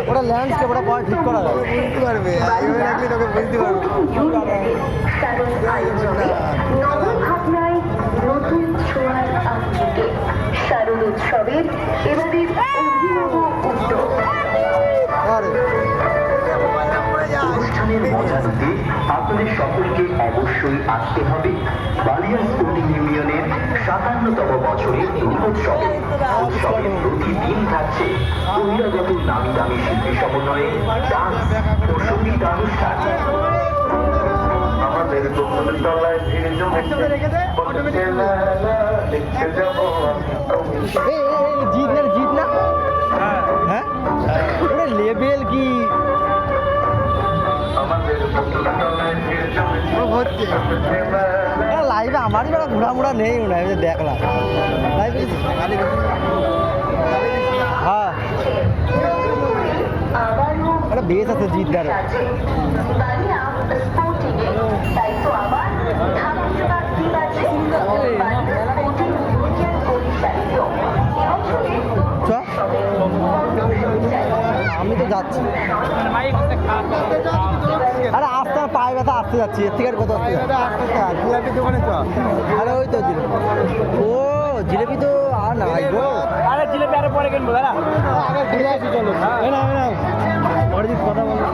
ওটা ল্যান্ডস্কেপ ওটা পরে ঠিক করা যাবে বুঝতে পারবে এইভাবে রাখলে তোকে বুঝতে পারবে নতুন ছোঁয়ার আঙ্গিকে শারদ উৎসবের এবারের অভিনব উদ্যোগ অনুষ্ঠানের মজা নিতে আপনাদের সকলকে অবশ্যই আসতে হবে বালিয়া স্পোর্টিং ইউনিয়নের 57তম বছরের দুর্গোৎসবে। উৎসবে প্রতিদিন থাকছে বহিরাগত নামি দামি শিল্পী সমন্বয়ে ডান্স ও সঙ্গীতানুষ্ঠান। আমাদের তলায় ভিড় জমেছে জিত না হ্যাঁ লেবেল কি লাইভে আমারই বেড়া ঘোরা নেই মনে হয় দেখলাম লাইভে হ্যাঁ একটা বেশ আছে জিতদার আমি তো যাচ্ছি আরে আসতে পায়ে ব্যথা আসতে যাচ্ছি এর থেকে আর কত আসতে জিলাপি দোকানে চ আরে ওই তো জিলেপি ও জিলেপি তো আর নাই গো আরে জিলেপি আরে পরে কিনবো দাদা আগে ঘুরে আসি চলো পরে দিন কথা বলবো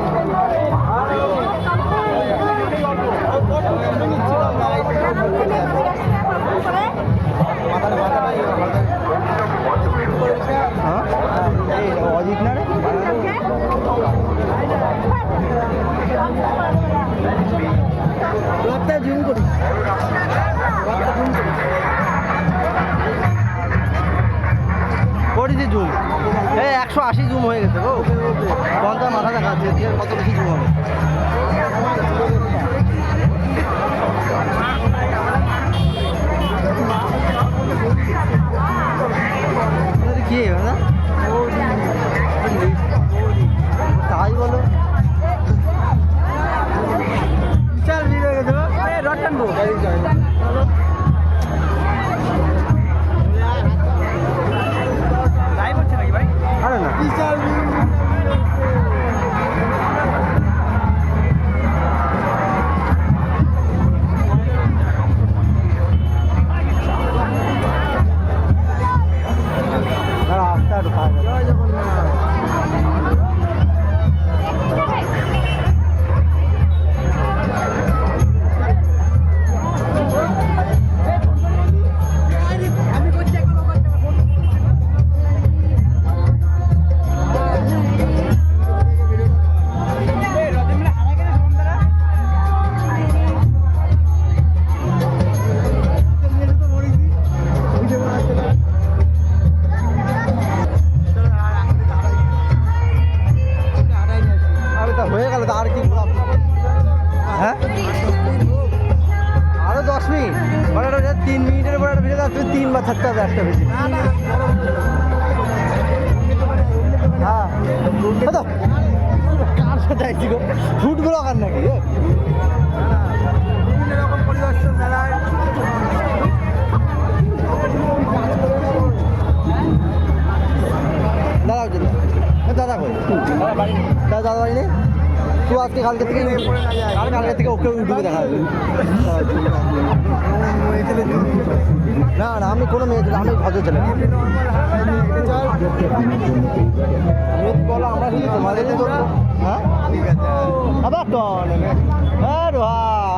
হ্যাঁ অজিত না রে জুম করি করেছি জুম এই 180 জুম হয়ে গেছে গো 50 মাথা দেখাচ্ছে কত বেশি জুম হবে কি দাদা তাই বলো বিশাল ভিড় হয়ে গেছে রটানবো লাইভ হচ্ছে নাকি ভাই আরে না বিশাল রাস্তা ঢোকা হয়ে গেল তো আর কি হ্যাঁ আরো 10 মিনিট 3 মিনিটের পরে একটা ভিডিও তুমি 3 বার ছাড়তে হবে একটা ভিডিও হ্যাঁ কার সাথে আইছি গো ফুটগুলো কার নাকি বিভিন্ন রকম পরিদর্শন মেলায় দাঁড়াও জন্য দাদা কই দাদা বাড়ি নেই তুই আজকে কালকে থেকে কালকে থেকে ওকে ইউটিউবে দেখা যাবে না না আমি কোনো মেয়ে ছিল আমি ভদ্র ছিলাম বলো আমরা কিন্তু তোমাদের হ্যাঁ আবার কন হ্যাঁ ভাই